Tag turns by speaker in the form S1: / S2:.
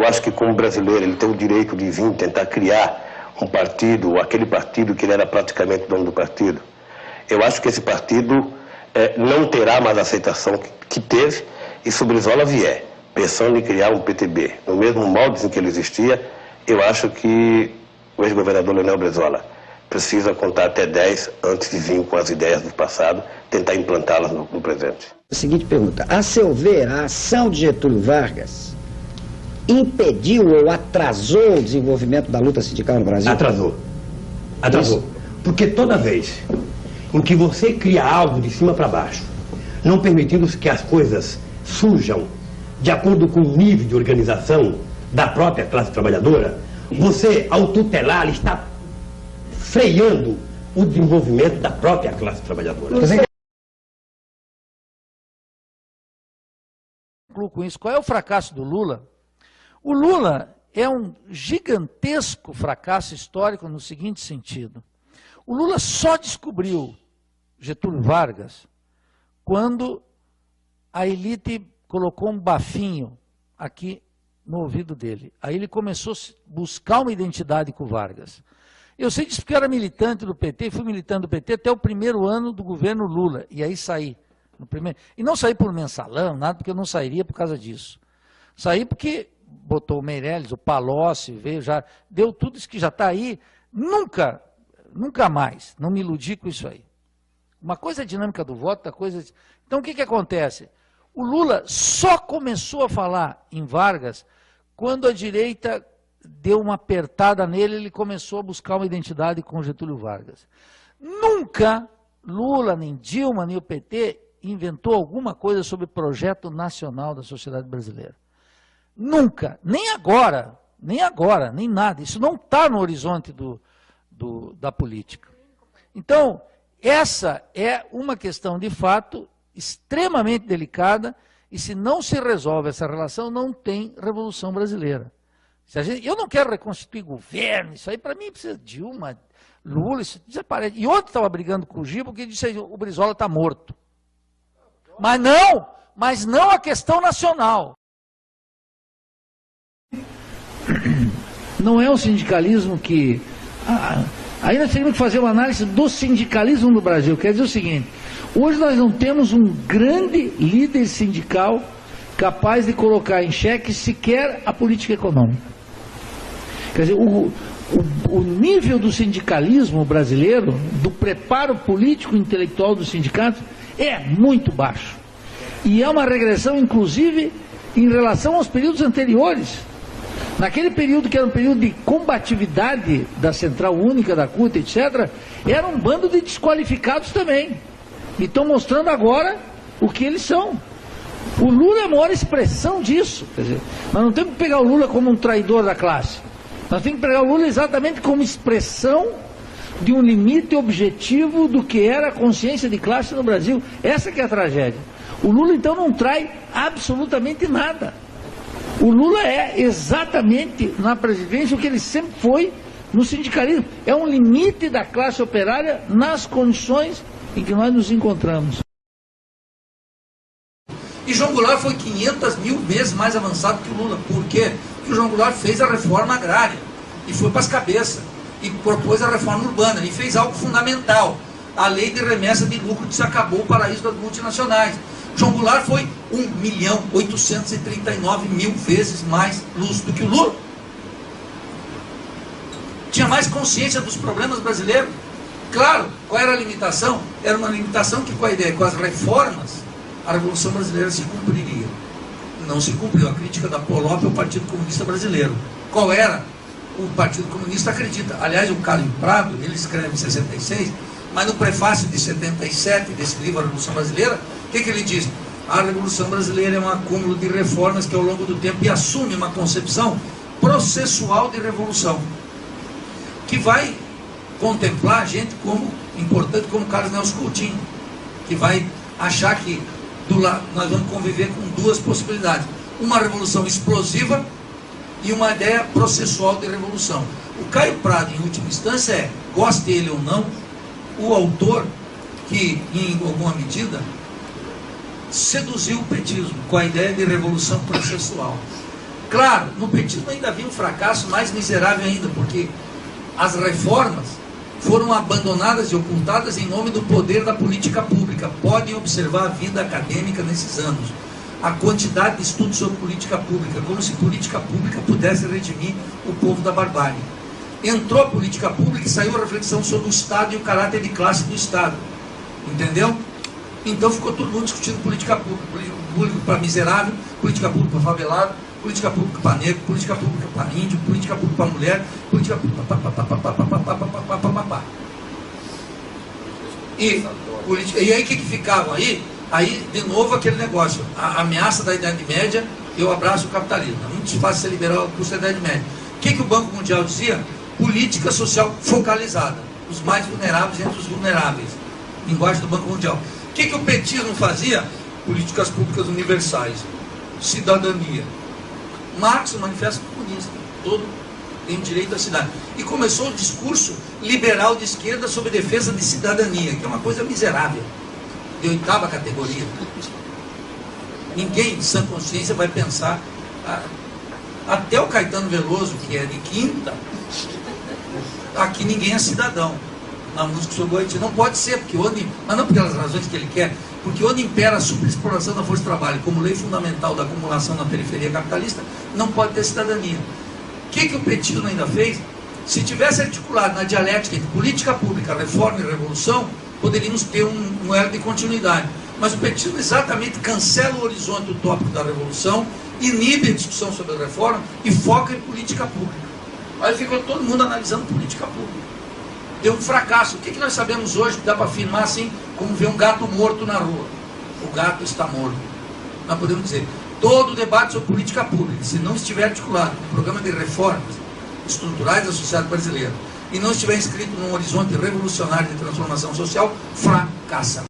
S1: acho que como brasileiro ele tem o direito de vir tentar criar um partido, ou aquele partido que ele era praticamente dono do partido. Eu acho que esse partido não terá mais a aceitação que teve, e se o Brizola vier pensando em criar um PTB no mesmo molde em que ele existia, eu acho que o ex-governador Leonel Brizola precisa contar até 10 antes de vir com as ideias do passado, tentar implantá-las no presente.
S2: A seguinte pergunta: a seu ver, a ação de Getúlio Vargas impediu ou atrasou o desenvolvimento da luta sindical no Brasil?
S3: Atrasou. Porque toda vez em que você cria algo de cima para baixo, não permitindo que as coisas surjam de acordo com o nível de organização da própria classe trabalhadora, você, ao tutelar, está freando o desenvolvimento da própria classe trabalhadora.
S4: Com isso, qual é o fracasso do Lula? O Lula é um gigantesco fracasso histórico no seguinte sentido: o Lula só descobriu Getúlio Vargas quando a elite colocou um bafinho aqui no ouvido dele. Aí ele começou a buscar uma identidade com o Vargas. Eu sei disso porque eu era militante do PT, fui militante do PT até o primeiro ano do governo Lula, e aí saí. E não saí por mensalão, nada, porque eu não sairia por causa disso. Saí porque botou o Meirelles, o Palocci, veio, já deu tudo isso que já está aí. Nunca mais, não me iludi com isso aí. Uma coisa é a dinâmica do voto, outra coisa... Então o que acontece? O Lula só começou a falar em Vargas quando a direita deu uma apertada nele, ele começou a buscar uma identidade com Getúlio Vargas. Nunca Lula, nem Dilma, nem o PT inventou alguma coisa sobre o projeto nacional da sociedade brasileira. Nunca, nem agora, nem nada. Isso não está no horizonte da política. Então, essa é uma questão de fato extremamente delicada, e se não se resolve essa relação, não tem Revolução Brasileira. Eu não quero reconstituir governo, isso aí para mim precisa de Dilma, Lula, isso desaparece. E ontem estava brigando com o Gil porque disse que o Brizola está morto. Mas não a questão nacional. Não é o sindicalismo que... aí nós temos que fazer uma análise do sindicalismo no Brasil. Quer dizer o seguinte: hoje nós não temos um grande líder sindical capaz de colocar em xeque sequer a política econômica. Quer dizer, o nível do sindicalismo brasileiro, do preparo político e intelectual dos sindicatos, é muito baixo. E é uma regressão, inclusive, em relação aos períodos anteriores. Naquele período que era um período de combatividade da Central Única, da CUT, etc., era um bando de desqualificados também. E estão mostrando agora o que eles são. O Lula é a maior expressão disso. Quer dizer, nós não temos que pegar o Lula como um traidor da classe. Nós temos que pegar o Lula exatamente como expressão de um limite objetivo do que era a consciência de classe no Brasil. Essa que é a tragédia. O Lula, então, não trai absolutamente nada. O Lula é exatamente na presidência o que ele sempre foi no sindicalismo. É um limite da classe operária nas condições em que nós nos encontramos.
S5: E João Goulart foi 500.000 vezes mais avançado que o Lula. Por quê? Porque o João Goulart fez a reforma agrária e foi para as cabeças. E propôs a reforma urbana e fez algo fundamental. A lei de remessa de lucro que se acabou o paraíso das multinacionais. João Goulart foi 1.839.000 vezes mais lúcido que o Lula. Tinha mais consciência dos problemas brasileiros. Claro, qual era a limitação? Era uma limitação que, com a ideia, com as reformas, a Revolução Brasileira se cumpriria. Não se cumpriu. A crítica da Polop ao Partido Comunista Brasileiro. Qual era? O Partido Comunista acredita. Aliás, o Caio Prado, ele escreve em 66, mas no prefácio de 77 desse livro, A Revolução Brasileira, o que ele diz? A Revolução Brasileira é um acúmulo de reformas que ao longo do tempo e assume uma concepção processual de revolução, que vai contemplar gente como importante como Carlos Nelson Coutinho, que vai achar que nós vamos conviver com duas possibilidades: uma revolução explosiva e uma ideia processual de revolução. O Caio Prado, em última instância, goste ele ou não, o autor que, em alguma medida, seduziu o petismo com a ideia de revolução processual. Claro, no petismo ainda havia um fracasso mais miserável ainda, porque as reformas foram abandonadas e ocultadas em nome do poder da política pública. Podem observar a vida acadêmica nesses anos. A quantidade de estudos sobre política pública, como se política pública pudesse redimir o povo da barbárie. Entrou a política pública e saiu a reflexão sobre o Estado e o caráter de classe do Estado. Entendeu? Então ficou todo mundo discutindo política pública para miserável, política pública para favelado, política pública para negro, política pública para índio, política pública para mulher, política pública e aí o que ficava aí? Aí, de novo, aquele negócio, a ameaça da Idade Média, eu abraço o capitalismo. É muito fácil ser liberal ao custo da Idade Média. O que o Banco Mundial dizia? Política social focalizada, os mais vulneráveis entre os vulneráveis, linguagem do Banco Mundial. O que o petismo fazia? Políticas públicas universais, cidadania. Marx, o Manifesto Comunista, todo tem direito à cidade. E começou o discurso liberal de esquerda sobre defesa de cidadania, que é uma coisa miserável, de 8ª categoria. Ninguém de sã consciência vai pensar, até o Caetano Veloso, que é de 5ª, aqui ninguém é cidadão. Na música sobre Haiti não pode ser, porque mas não pelas razões que ele quer, porque onde impera a superexploração da força de trabalho como lei fundamental da acumulação na periferia capitalista, não pode ter cidadania. O que o petismo ainda fez? Se tivesse articulado na dialética entre política pública, reforma e revolução, poderíamos ter um elo de continuidade. Mas o petismo exatamente cancela o horizonte utópico da revolução, inibe a discussão sobre a reforma e foca em política pública. Aí ficou todo mundo analisando política pública. Deu um fracasso. O que nós sabemos hoje que dá para afirmar assim, como ver um gato morto na rua? O gato está morto. Nós podemos dizer, todo o debate sobre política pública, se não estiver articulado com o programa de reformas estruturais da sociedade brasileira e não estiver inscrito num horizonte revolucionário de transformação social, fracassa.